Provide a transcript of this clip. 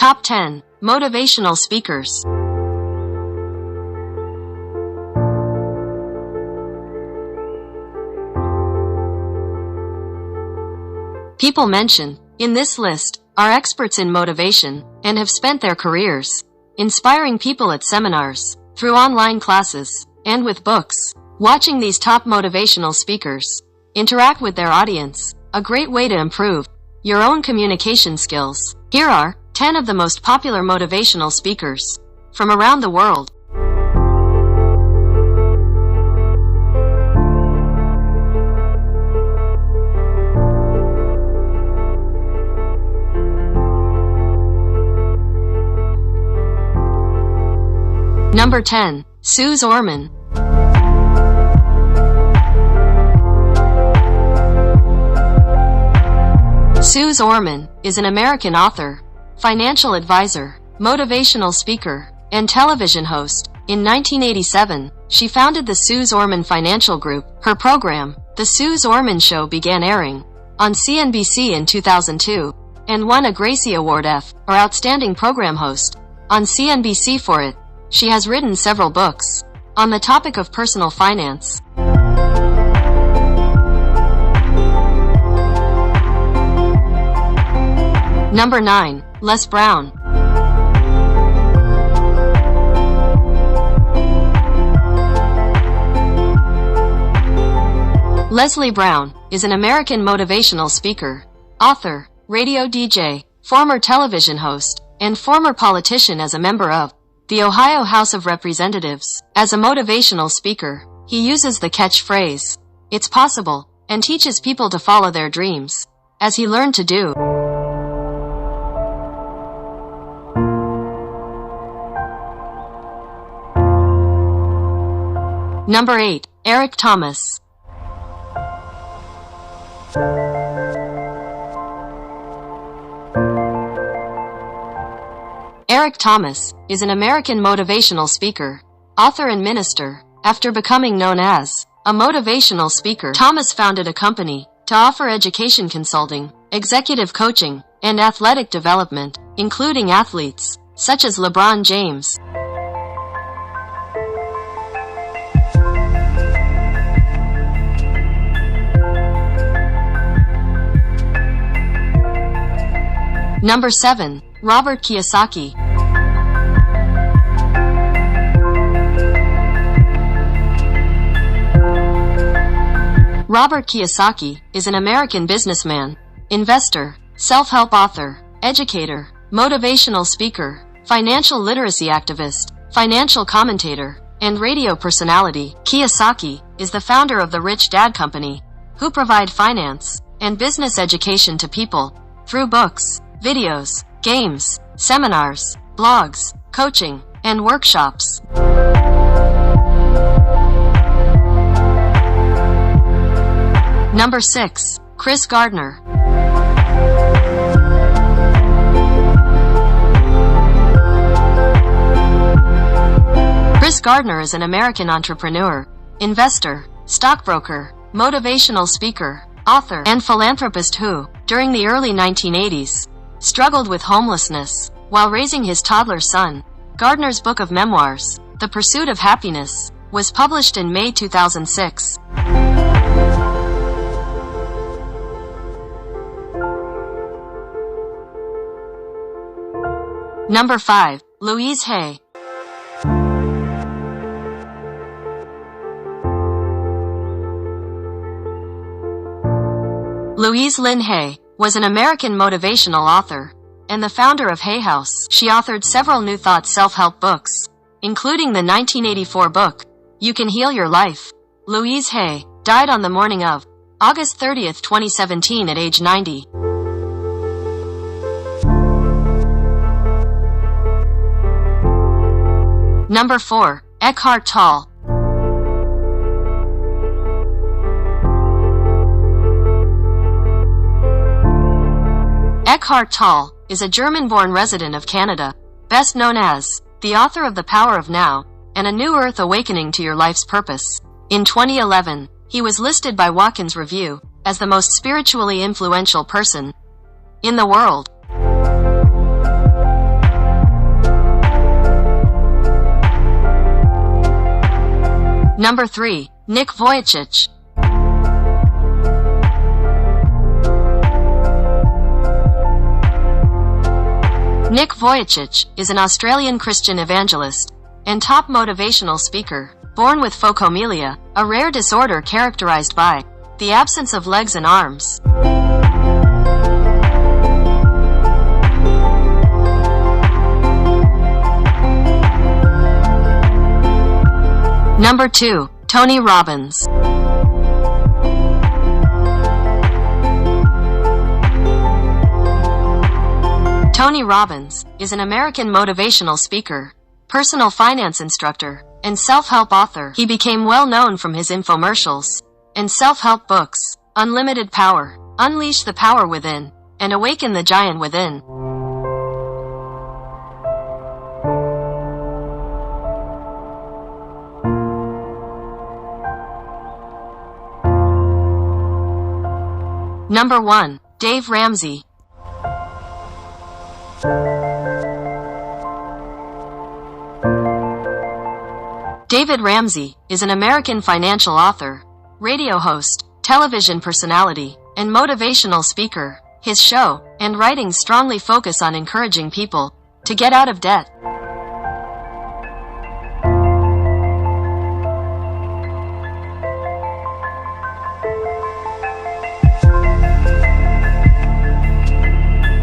Top 10 Motivational Speakers. People mentioned in this list are experts in motivation and have spent their careers inspiring people at seminars, through online classes, and with books. Watching these top motivational speakers interact with their audience, a great way to improve your own communication skills. Here are 10 of the most popular motivational speakers from around the world. Number 10. Suze Orman. Suze Orman is an American author, financial advisor, motivational speaker, and television host. In 1987, she founded the Suze Orman Financial Group. Her program, The Suze Orman Show, began airing on CNBC in 2002 and won a Gracie Award for Outstanding Program Host on CNBC for it. She has written several books on the topic of personal finance. Number 9. Les Brown. Leslie Brown is an American motivational speaker, author, radio DJ, former television host, and former politician. As a member of the Ohio House of Representatives, as a motivational speaker, he uses the catchphrase, "It's possible," and teaches people to follow their dreams, as he learned to do. Number 8. Eric Thomas. Eric Thomas is an American motivational speaker, author and minister. After becoming known as a motivational speaker, Thomas founded a company to offer education consulting, executive coaching, and athletic development, including athletes such as LeBron James. Number 7. Robert Kiyosaki. Robert Kiyosaki is an American businessman, investor, self-help author, educator, motivational speaker, financial literacy activist, financial commentator, and radio personality. Kiyosaki is the founder of the Rich Dad Company, who provide finance and business education to people through books, videos, games, seminars, blogs, coaching, and workshops. Number 6. Chris Gardner. Chris Gardner is an American entrepreneur, investor, stockbroker, motivational speaker, author, and philanthropist who, during the early 1980s, struggled with homelessness while raising his toddler son. Gardner's book of memoirs, The Pursuit of Happiness, was published in May 2006. Number 5. Louise Hay. Louise Lynn Hay was an American motivational author and the founder of Hay House. She authored several New Thought self-help books, including the 1984 book, You Can Heal Your Life. Louise Hay died on the morning of August 30, 2017 at age 90. Number 4. Eckhart Tolle. Eckhart Tolle is a German-born resident of Canada, best known as the author of The Power of Now and A New Earth Awakening to Your Life's Purpose. In 2011, he was listed by Watkins Review as the most spiritually influential person in the world. Number 3. Nick Vujicic. Nick Vujicic is an Australian Christian evangelist and top motivational speaker, born with phocomelia, a rare disorder characterized by the absence of legs and arms. Number 2. Tony Robbins. Tony Robbins is an American motivational speaker, personal finance instructor, and self-help author. He became well known from his infomercials and self-help books, Unlimited Power, Unleash the Power Within, and Awaken the Giant Within. Number 1. Dave Ramsey. David Ramsey is an American financial author, radio host, television personality, and motivational speaker. His show and writings strongly focus on encouraging people to get out of debt.